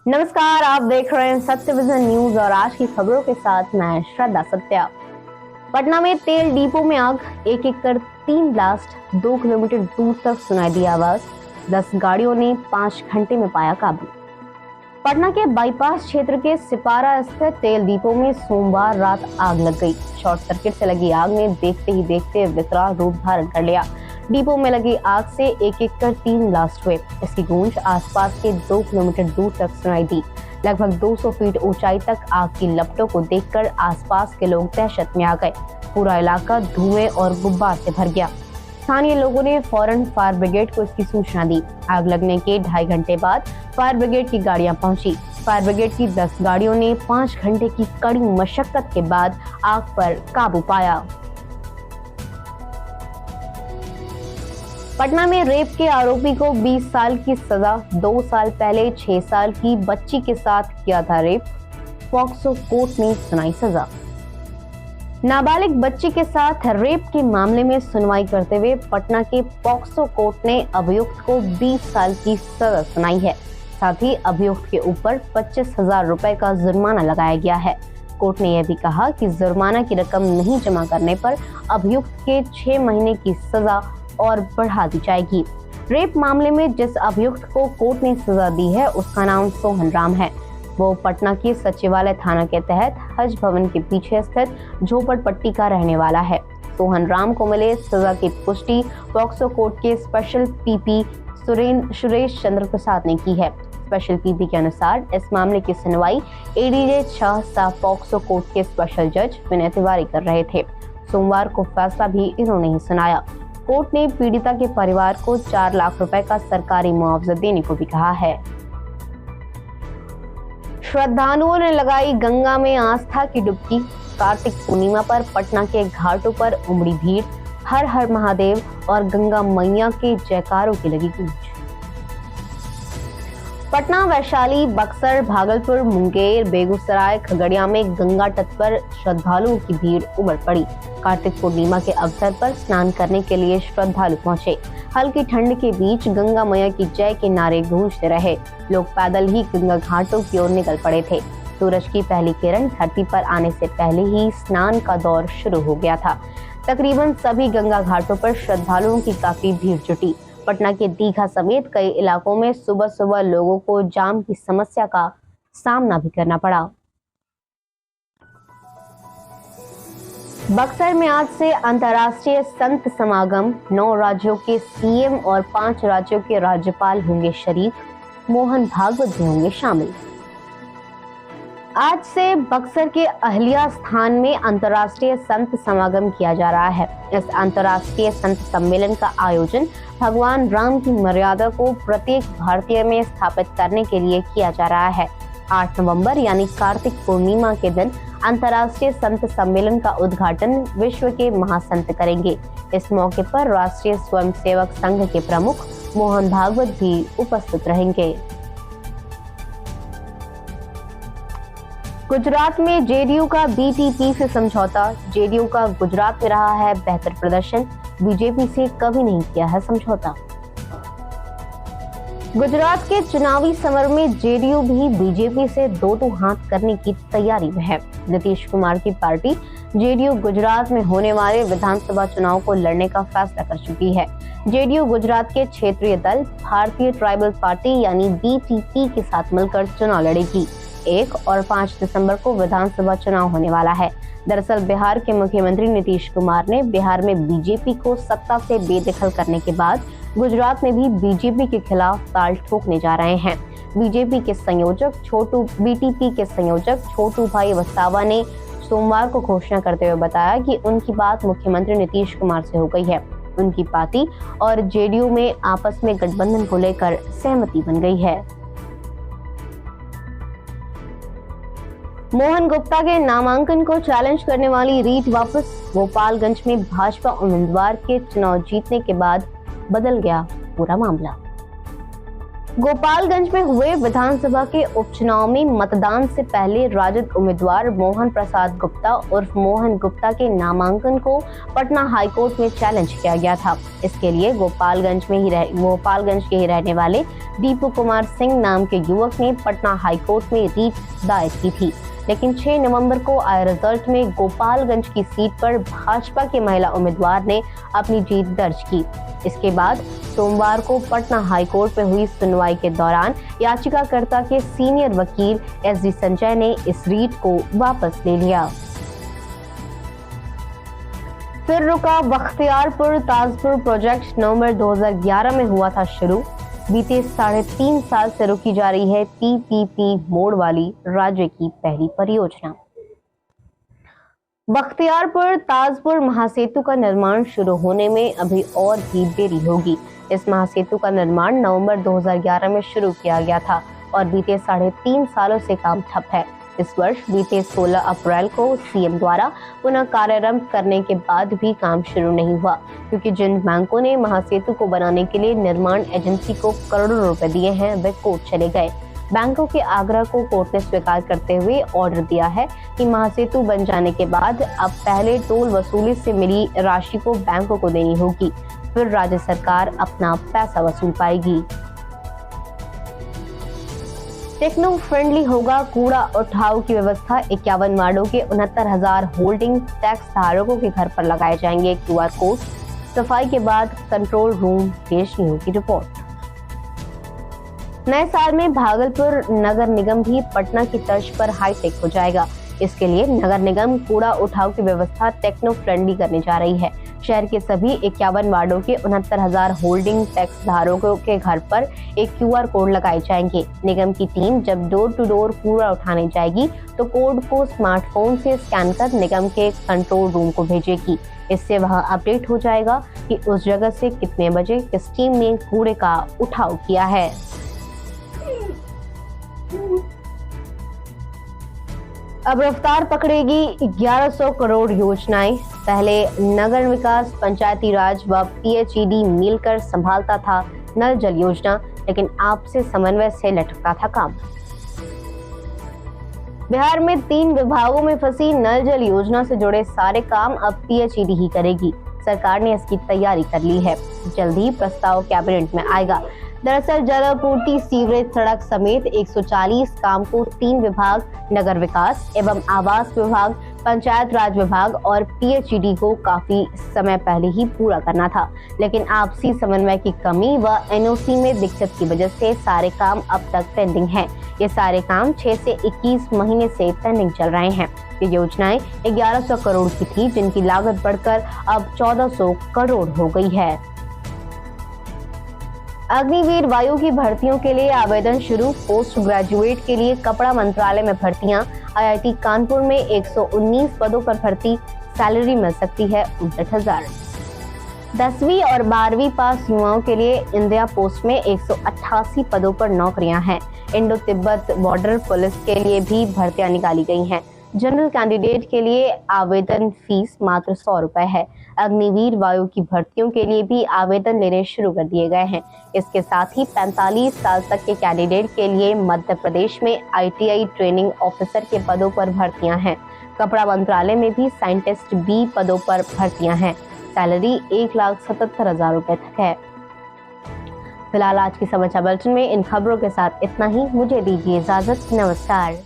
नमस्कार, आप देख रहे हैं सत्य विजन न्यूज और आज की खबरों के साथ मैं श्रद्धा सत्या। पटना में तेल डिपो में आग, एक एक कर 3 ब्लास्ट, 2 किलोमीटर दूर तक सुनाई दी आवाज, 10 गाड़ियों ने 5 घंटे में पाया काबू। पटना के बाईपास क्षेत्र के सिपारा स्थित तेल डिपो में सोमवार रात आग लग गई। शॉर्ट सर्किट से लगी आग ने देखते ही देखते विकराल रूप धारण कर लिया। डिपो में लगी आग से एक एक कर 3 ब्लास्ट हुए। इसकी गूंज आसपास के 2 किलोमीटर दूर तक सुनाई दी। लगभग 200 फीट ऊंचाई तक आग की लपटों को देखकर आसपास के लोग दहशत में आ गए। पूरा इलाका धुएं और गुब्बार से भर गया। स्थानीय लोगों ने फौरन फायर ब्रिगेड को इसकी सूचना दी। आग लगने के 2.5 घंटे बाद फायर ब्रिगेड की गाड़ियां पहुंची। फायर ब्रिगेड की 10 गाड़ियों ने 5 घंटे की कड़ी मशक्कत के बाद आग पर काबू पाया। पटना में रेप के आरोपी को 20 साल की सजा, 2 साल पहले 6 साल की बच्ची के साथ किया था रेप, पॉक्सो कोर्ट ने सुनाई सजा। नाबालिग बच्ची के साथ रेप के मामले में सुनवाई करते हुए पटना के पॉक्सो कोर्ट ने अभियुक्त को 20 साल की सजा सुनाई है। साथ ही अभियुक्त के ऊपर 25,000 रुपए का जुर्माना लगाया गया है। कोर्ट ने यह भी कहा कि जुर्माना की रकम नहीं जमा करने पर अभियुक्त के 6 महीने की सजा और बढ़ा दी जाएगी। रेप मामले में जिस अभियुक्त को कोर्ट ने सजा दी है उसका नाम सोहन राम है। वो पटना की सचिवालय थाना के तहत हज भवन के पीछे स्थित झोपड़पट्टी का रहने वाला है। सोहन राम को मिले सजा की पुष्टि पॉक्सो कोर्ट के स्पेशल पीपी सुरेश चंद्र प्रसाद ने की है। स्पेशल पीपी के अनुसार इस मामले की सुनवाई एडीजे 6 पॉक्सो कोर्ट के स्पेशल जज विनय तिवारी कर रहे थे। सोमवार को फैसला भी इन्होंने ही सुनाया। कोर्ट ने पीड़िता के परिवार को 4 लाख रुपए का सरकारी मुआवजा देने को भी कहा है। श्रद्धालुओं ने लगाई गंगा में आस्था की डुबकी। कार्तिक पूर्णिमा पर पटना के घाटों पर उमड़ी भीड़। हर हर महादेव और गंगा मैया के जयकारों की लगी गूंज। पटना, वैशाली, बक्सर, भागलपुर, मुंगेर, बेगूसराय, खगड़िया में गंगा तट पर श्रद्धालुओं की भीड़ उमड़ पड़ी। कार्तिक पूर्णिमा के अवसर पर स्नान करने के लिए श्रद्धालु पहुंचे। हल्की ठंड के बीच गंगा मैया की जय के नारे गूंजते रहे। लोग पैदल ही गंगा घाटों की ओर निकल पड़े थे। सूरज की पहली किरण धरती पर आने से पहले ही स्नान का दौर शुरू हो गया था। तकरीबन सभी गंगा घाटों पर श्रद्धालुओं की काफी भीड़ जुटी। पटना के दीघा समेत कई इलाकों में सुबह सुबह लोगों को जाम की समस्या का सामना भी करना पड़ा। बक्सर में आज से अंतर्राष्ट्रीय संत समागम। 9 राज्यों के सीएम और 5 राज्यों के राज्यपाल होंगे शरीक। मोहन भागवत भी होंगे शामिल। आज से बक्सर के अहलिया स्थान में अंतर्राष्ट्रीय संत समागम किया जा रहा है। इस अंतर्राष्ट्रीय संत सम्मेलन का आयोजन भगवान राम की मर्यादा को प्रत्येक भारतीय में स्थापित करने के लिए किया जा रहा है। 8 नवंबर यानी कार्तिक पूर्णिमा के दिन अंतर्राष्ट्रीय संत सम्मेलन का उद्घाटन विश्व के महासंत करेंगे। इस मौके पर राष्ट्रीय स्वयंसेवक संघ के प्रमुख मोहन भागवत भी उपस्थित रहेंगे। गुजरात में जेडीयू का बीटीपी से समझौता। जेडीयू का गुजरात में रहा है बेहतर प्रदर्शन, बीजेपी से कभी नहीं किया है समझौता। गुजरात के चुनावी समर में जेडीयू भी बीजेपी से दो हाथ करने की तैयारी में है। नीतीश कुमार की पार्टी जेडीयू गुजरात में होने वाले विधानसभा चुनाव को लड़ने का फैसला कर चुकी है। जेडीयू गुजरात के क्षेत्रीय दल भारतीय ट्राइबल पार्टी यानी बीटीपी के साथ मिलकर चुनाव लड़ेगी। 1 और 5 दिसंबर को विधानसभा चुनाव होने वाला है। दरअसल बिहार के मुख्यमंत्री नीतीश कुमार ने बिहार में बीजेपी को सत्ता से बेदखल करने के बाद गुजरात में भी बीजेपी के खिलाफ ताल ठोकने जा रहे हैं। बीटीपी के संयोजक छोटू भाई वसावा ने सोमवार को घोषणा करते हुए बताया कि उनकी बात मुख्यमंत्री नीतीश कुमार से हो गई है। उनकी पार्टी और जेडीयू में आपस में गठबंधन को लेकर सहमति बन गई है। मोहन गुप्ता के नामांकन को चैलेंज करने वाली रीट वापस। गोपालगंज में भाजपा उम्मीदवार के चुनाव जीतने के बाद बदल गया पूरा मामला। गोपालगंज में हुए विधानसभा के उपचुनाव में मतदान से पहले राजद उम्मीदवार मोहन प्रसाद गुप्ता उर्फ मोहन गुप्ता के नामांकन को पटना हाईकोर्ट में चैलेंज किया गया था। इसके लिए गोपालगंज के ही रहने वाले दीपू कुमार सिंह नाम के युवक ने पटना हाईकोर्ट में रीट दायर की थी, लेकिन 6 नवंबर को आए रिजल्ट में गोपालगंज की सीट पर भाजपा के महिला उम्मीदवार ने अपनी जीत दर्ज की। इसके बाद सोमवार को पटना हाईकोर्ट में हुई सुनवाई के दौरान याचिकाकर्ता के सीनियर वकील एसडी संजय ने इस रीट को वापस ले लिया। फिर रुका बख्तियारपुर ताजपुर प्रोजेक्ट नवंबर 2011 में हुआ था शुरू। बीते 3.5 साल से रुकी जा रही है पीपीपी मोड वाली राज्य की पहली परियोजना। बख्तियारपुर ताजपुर महासेतु का निर्माण शुरू होने में अभी और भी देरी होगी। इस महासेतु का निर्माण नवंबर 2011 में शुरू किया गया था और बीते 3.5 सालों से काम ठप है। इस वर्ष बीते 16 अप्रैल को सीएम द्वारा पुनः कार्यारंभ करने के बाद भी काम शुरू नहीं हुआ, क्योंकि जिन बैंकों ने महासेतु को बनाने के लिए निर्माण एजेंसी को करोड़ों रुपए दिए हैं वे कोर्ट चले गए। बैंकों के आग्रह को कोर्ट ने स्वीकार करते हुए ऑर्डर दिया है कि महासेतु बन जाने के बाद अब पहले टोल वसूली से मिली राशि को बैंकों को देनी होगी, फिर राज्य सरकार अपना पैसा वसूल पाएगी। टेक्नो फ्रेंडली होगा कूड़ा उठाव की व्यवस्था। 51 वार्डों के 69,000 होल्डिंग टैक्स धारकों के घर पर लगाए जाएंगे QR कोड। सफाई के बाद कंट्रोल रूम भेजनी होगी रिपोर्ट। नए साल में भागलपुर नगर निगम भी पटना की तर्ज पर हाईटेक हो जाएगा। इसके लिए नगर निगम कूड़ा उठाव की व्यवस्था टेक्नो फ्रेंडली करने जा रही है। शहर के सभी 51 वार्डों के 69,000 होल्डिंग टैक्स धारकों के घर पर एक QR कोड लगाए जाएंगे। निगम की टीम जब डोर टू डोर कूड़ा उठाने जाएगी तो कोड को स्मार्टफोन से स्कैन कर निगम के कंट्रोल रूम को भेजेगी। इससे वहां अपडेट हो जाएगा कि उस जगह से कितने बजे किस टीम ने कूड़े का उठाव किया है। अब रफ्तार पकड़ेगी 1100 करोड़ योजनाएं। पहले नगर विकास, पंचायती राज व PHED मिलकर संभालता था नल जल योजना, लेकिन आपसी समन्वय से लटकता था काम। बिहार में 3 विभागों में फंसी नल जल योजना से जुड़े सारे काम अब PHED ही करेगी। सरकार ने इसकी तैयारी कर ली है, जल्द ही प्रस्ताव कैबिनेट में आएगा। दरअसल जल आपूर्ति, सीवरेज, सड़क समेत 140 काम को 3 विभाग, नगर विकास एवं आवास विभाग, पंचायत राज विभाग और PHED को काफी समय पहले ही पूरा करना था, लेकिन आपसी समन्वय की कमी व NOC में दिक्कत की वजह से सारे काम अब तक पेंडिंग हैं। ये सारे काम 6 से 21 महीने से पेंडिंग चल रहे हैं। ये योजनाएं 1100 करोड़ की थी, जिनकी लागत बढ़कर अब 1400 करोड़ हो गई है। अग्निवीर वायु की भर्तियों के लिए आवेदन शुरू। पोस्ट ग्रेजुएट के लिए कपड़ा मंत्रालय में भर्तियां। IIT कानपुर में 119 पदों पर भर्ती। सैलरी मिल सकती है 59,000। 10वीं और 12वीं पास युवाओं के लिए इंडिया पोस्ट में 188 पदों पर नौकरियां हैं। इंडो तिब्बत बॉर्डर पुलिस के लिए भी भर्तियां निकाली गई हैं। जनरल कैंडिडेट के लिए आवेदन फीस मात्र 100 रुपए है। अग्निवीर वायु की भर्तियों के लिए भी आवेदन लेने शुरू कर दिए गए हैं। इसके साथ ही 45 साल तक के कैंडिडेट के लिए मध्य प्रदेश में ITI ट्रेनिंग ऑफिसर के पदों पर भर्तियां हैं। कपड़ा मंत्रालय में भी साइंटिस्ट B पदों पर भर्तियां हैं। सैलरी 1,77,000 रुपए तक है। फिलहाल आज की समाचार बुलेटिन में इन खबरों के साथ इतना ही। मुझे दीजिए इजाजत। नमस्कार।